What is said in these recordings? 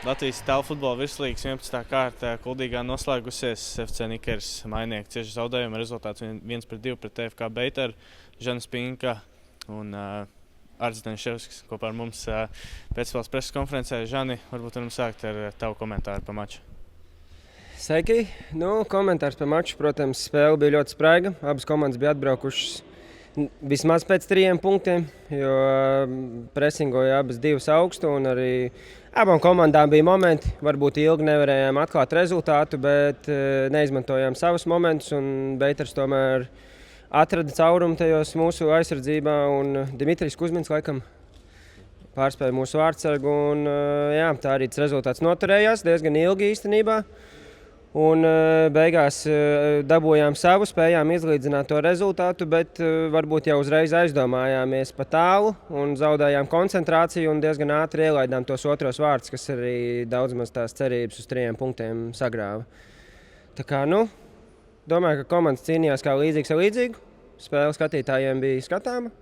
Latvijas tālfutbola virslīgas 11. kārta Kuldīgā noslēgusies. FC Nikers mainnieki cieši zaudējumu. Rezultāts 1-2 pret TFK Beiteru. Žanis Pinka un Arts Denševskis kopā ar mums pēcspēles preses konferencē. Žani, varbūt varam sākt ar tavu komentāru par maču. Sveiki! Komentārs par maču. Protams, spēle bija ļoti spraiga. Abas komandas bija atbraukušas vismaz pēc 3 punktiem, jo presingoja abas divas augstu. Un arī abām komandām bija momenti. Varbūt ilgi nevarējām atklāt rezultātu, bet neizmantojām savus momentus. Beiters tomēr atrada caurumu tajos mūsu aizsardzībā. Un Dimitrijs Kuzmins laikam pārspēja mūsu vārtsargu. Tā arī tas rezultāts noturējās diezgan ilgi īstenībā. Un beigās dabūjām savu, spējām izlīdzināt to rezultātu, bet varbūt jau uzreiz aizdomājāmies pa tālu un zaudējām koncentrāciju un diezgan ātri ielaidām tos otros vārdus, kas arī daudz maz tās cerības uz 3 punktiem sagrāva. Tā kā, domāju, ka komandas cīnījās kā līdzīgs ar līdzīgu. Spēle skatītājiem bija skatāma,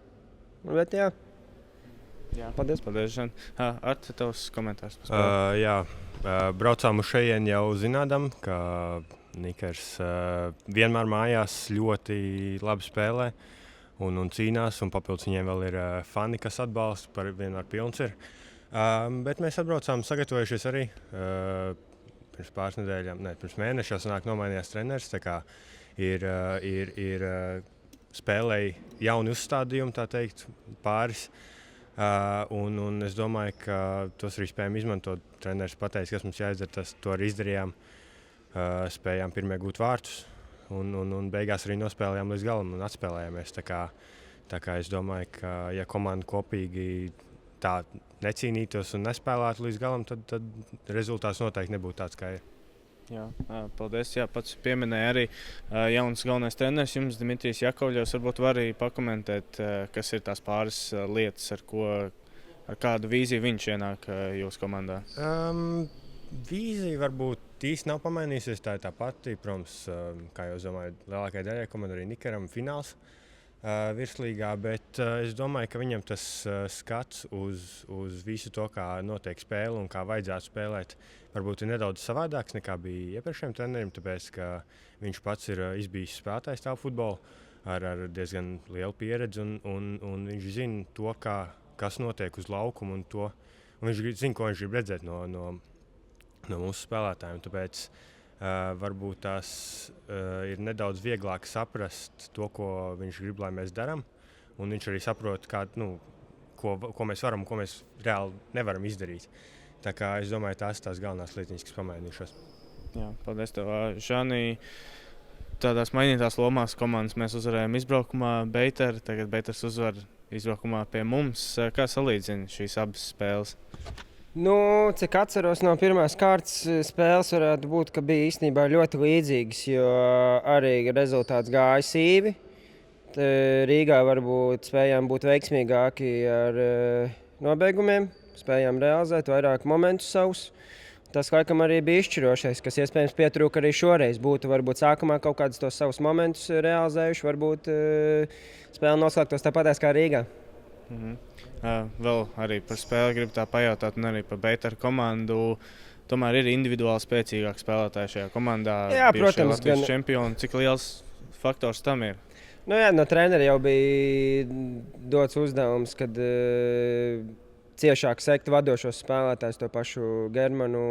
bet jā. Paldies. Paldies, Žan. Arti, tavs komentārs par spēli. Braucām uz šejien jau zinādam, ka Nikers vienmēr mājās ļoti labi spēlē un cīnās, un papildus viņiem vēl ir fani, kas atbalsta, vienmēr pilns ir. Bet mēs atbraucām sagatavojušies arī pirms pāris nedēļām, pirms mēneša sanāk nomainījās treneris, tā kā ir spēlēja jauni uzstādījumi, tā teikt, pāris. Un es domāju, ka tos arī spējām izmantot. Treneris pateica, kas mums jāizdara, to arī izdarījām. Spējām pirmie gūt vārtus un beigās arī nospēlējām līdz galam un atspēlējāmies. Tā kā es domāju, ka ja komanda kopīgi tā necīnītos un nespēlētu līdz galam, tad rezultāts noteikti nebūtu tāds, kā ir. Jā, paldies. Jā, pats pieminēja arī jauns galvenais treneris jums, Dimitrijs Jakovļevs. Varbūt var arī pakomentēt, kas ir tās pāris lietas, ar kādu vīziju viņš ienāk jūsu komandā. Vīzija varbūt īsti nav pamainījusies. Tā ir tā pati, protams, kā jau domāju, lielākajai daļai komandai arī Nikeram fināls virslīgā, bet es domāju, ka viņam tas skats uz visu to, kā notiek spēle un kā vajadzētu spēlēt, varbūt ir nedaudz savādāks nekā bija iepriekšējiem treneriem, tāpēc, ka viņš pats ir izbijis spēlētājs tālfutbolu ar diezgan lielu pieredzi un viņš zina to, kas notiek uz laukuma un viņš zina, ko viņš grib redzēt no mūsu spēlētājiem. Tāpēc varbūt tās ir nedaudz vieglāk saprast to, ko viņš grib, lai mēs darām. Un viņš arī saprot, ko mēs varam un ko mēs reāli nevaram izdarīt. Tā kā es domāju, tās ir tās galvenās lietiņas, kas pamainījušās. Jā, paldies tev, Žani. Tādās mainītās lomās komandas mēs uzvarējām izbraukumā Beiteru, tagad Beiters uzvar izbraukumā pie mums. Kā salīdzina šīs abas spēles? Cik atceros no pirmās kārtas spēles, varētu būt, ka bija īstenībā ļoti līdzīgas, jo arī rezultāts gāja sīvi. Rīgā varbūt spējām būt veiksmīgāki ar nobeigumiem, spējām realizēt vairāk momentus savus. Tas laikam arī bija izšķirošais, kas iespējams pietrūka arī šoreiz. Būtu varbūt sākumā kaut kādus tos savus momentus realizējuši, varbūt spēle noslēgtos tāpatās kā Rīgā. Vēl arī par spēli gribu tā pajautāt, un arī par Beiteru komandu. Tomēr ir individuāli spēcīgāki spēlētāji šajā komandā. Jā, protams, Latvijas čempioni. Cik liels faktors tam ir? No trenera jau bija dots uzdevums, kad ciešāk sekt vadošos spēlētājus, to pašu Germanu,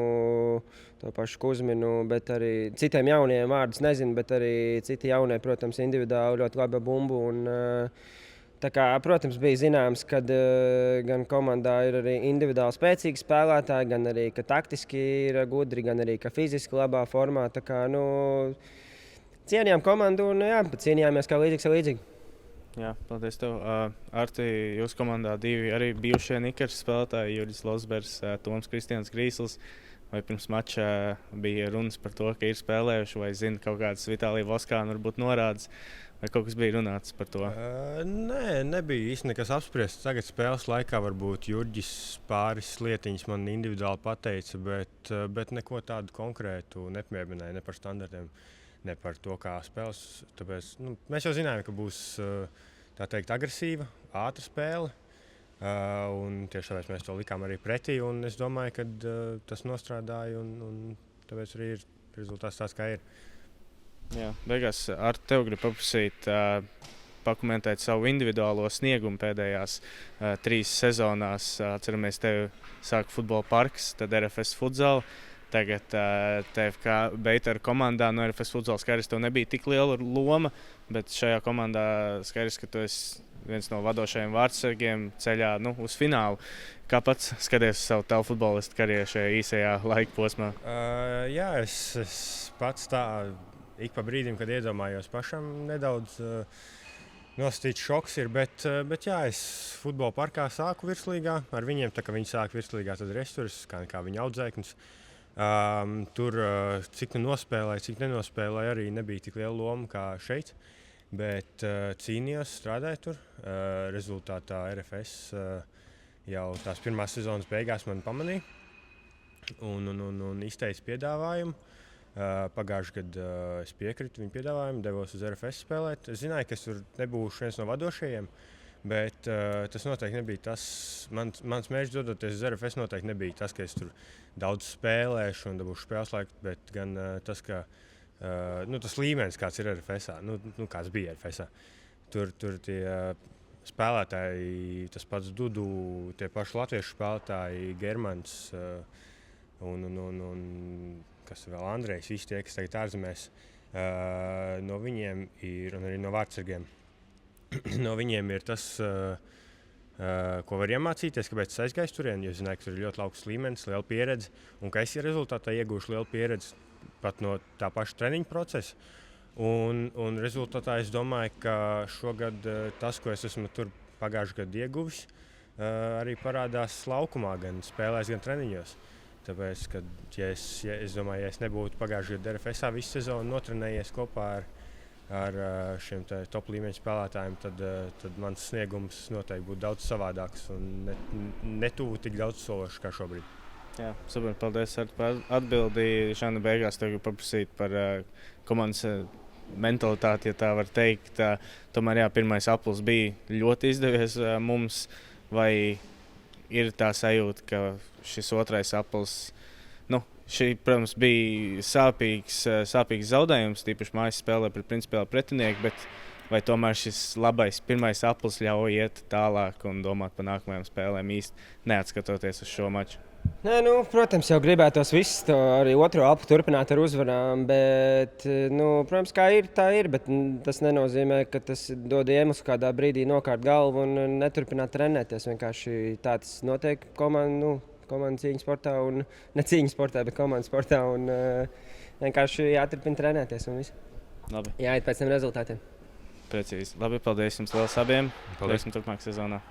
to pašu Kuzminu, bet arī citiem jauniem vārdus nezinu, bet arī citi jaunie, protams, individuāli ļoti laba bumbu. Tā kā, protams, bija zināms, ka gan komandā ir arī individuāli spēcīgi spēlētāji, gan arī, ka taktiski ir gudri, gan arī, ka fiziski labā formā. Tā kā, cienījām komandu un cīnījāmies kā līdzīgs ar līdzīgu. Jā, paldies tev. Arti, jūsu komandā 2 arī bijušie Nikers spēlētāji, Jurijs Losbergs, Toms Kristians Grīsls. Vai pirms mača bija runas par to, ka ir spēlējuši, vai zina kaut kādas Vitālija Voskāna varbūt norādes, vai kaut kas bija runāts par to? Nē, nebija īsti nekas apspriests. Tagad spēles laikā varbūt Jurģis pāris lietiņas man individuāli pateica, bet neko tādu konkrētu nepieminēja, ne par standartiem, ne par to, kā spēles. Tāpēc, mēs jau zinājām, ka būs tā teikt agresīva, ātra spēle. Un tieši tāpēc mēs to likām arī pretī. Es domāju, ka tas nostrādāja un tāpēc arī ir rezultāts tāds, kā ir. Jā, beigās ar tevi gribu paprasīt, pakomentēt savu individuālo sniegumu pēdējās 3 sezonās. Atceramies, tevi sāka futbola parks, tad RFS futzāla. Tagad TFK Beitera komandā no RFS futzāla skaidrs, tev nebija tik liela loma, bet šajā komandā skaidrs, ka tu esi viens no vadošajiem vārdsargiem ceļā uz finālu. Kā pats skaties savu tavu futbolistu karjeru šajā īsajā laika posmā? Jā, es pats tā ik pa brīdim, kad iedomājos pašam nedaudz nostīts šoks ir, bet jā, es futbola parkā sāku virslīgā. Ar viņiem, tā kā viņi sāka virslīgā, tad arī es tur kā viņa audzēknis. Tur, cik nu nospēlēju, cik nenospēlēju, arī nebija tik liela loma kā šeit. Bet cīnījos, strādāju tur. Rezultātā RFS jau tās pirmās sezonas beigās mani pamanīja un izteica piedāvājumu. Pagājušajā gadā es piekritu viņu piedāvājumu, devos uz RFS spēlēt. Es zināju, ka es tur nebūšu viens no vadošajiem, bet tas noteikti nebija tas. Mans mērķis dodoties uz RFS noteikti nebija tas, ka es tur daudz spēlēšu un dabūšu spēles laiku, bet gan tas, ka tas līmenis, kāds ir RFS, kāds bija RFS. Tur tie spēlētāji, tas pats Dudu, tie paši latviešu spēlētāji, Germans un kas vēl Andrejs, visi tie, kas tagad ārzemēs, no viņiem ir, un arī no vārdsargiem, no viņiem ir tas, ko var iemācīties, kāpēc es aizgāju turien, jo zināju, ka tur ir ļoti augsts līmenis, liela pieredze, un ka es rezultātā iegūšu lielu pieredzi pat no tā paša treniņa procesa. Un rezultātā es domāju, ka šogad tas, ko es esmu tur pagājušajā gadā ieguvis, arī parādās laukumā, gan spēlēs, gan treniņos. Tāpēc, ja es domāju, ja es nebūtu pagājušajā gadā RFS visu sezonu notrenējies kopā ar šiem top līmeņa spēlētājiem, tad mans sniegums noteikti būtu daudz savādāks un netuvu tik daudz sološs kā šobrīd. Jā, super, paldies par atbildi. Šādi beigās tev gribu paprasīt par komandas mentalitāti, ja tā var teikt. Tomēr jā, pirmais aplis bija ļoti izdevies mums, vai ir tā sajūta, ka šis otrais aplis, šī, protams, bija sāpīgs zaudējums, tīpaši mājas spēlē pret principiālu pretinieku, bet vai tomēr šis labais pirmais aplis ļauj iet tālāk un domāt par nākamajām spēlēm īsti neatskatoties uz šo maču? Nē, protams, jau gribētos visu to arī otro apli turpināt ar uzvarām, bet, protams, kā ir, tā ir, bet tas nenozīmē, ka tas dod iemeslu kādā brīdī nokārt galvu un neturpināt trenēties. Vienkārši tāds notiek komandas cīņas sportā un ne cīņas sportā, bet komandas sportā un vienkārši jāturpina trenēties un viss. Labi. Jāiet pēc tiem rezultātiem. Precīzi. Labi, paldies jums liels abiem. Paldies. Turpmāk sezonā.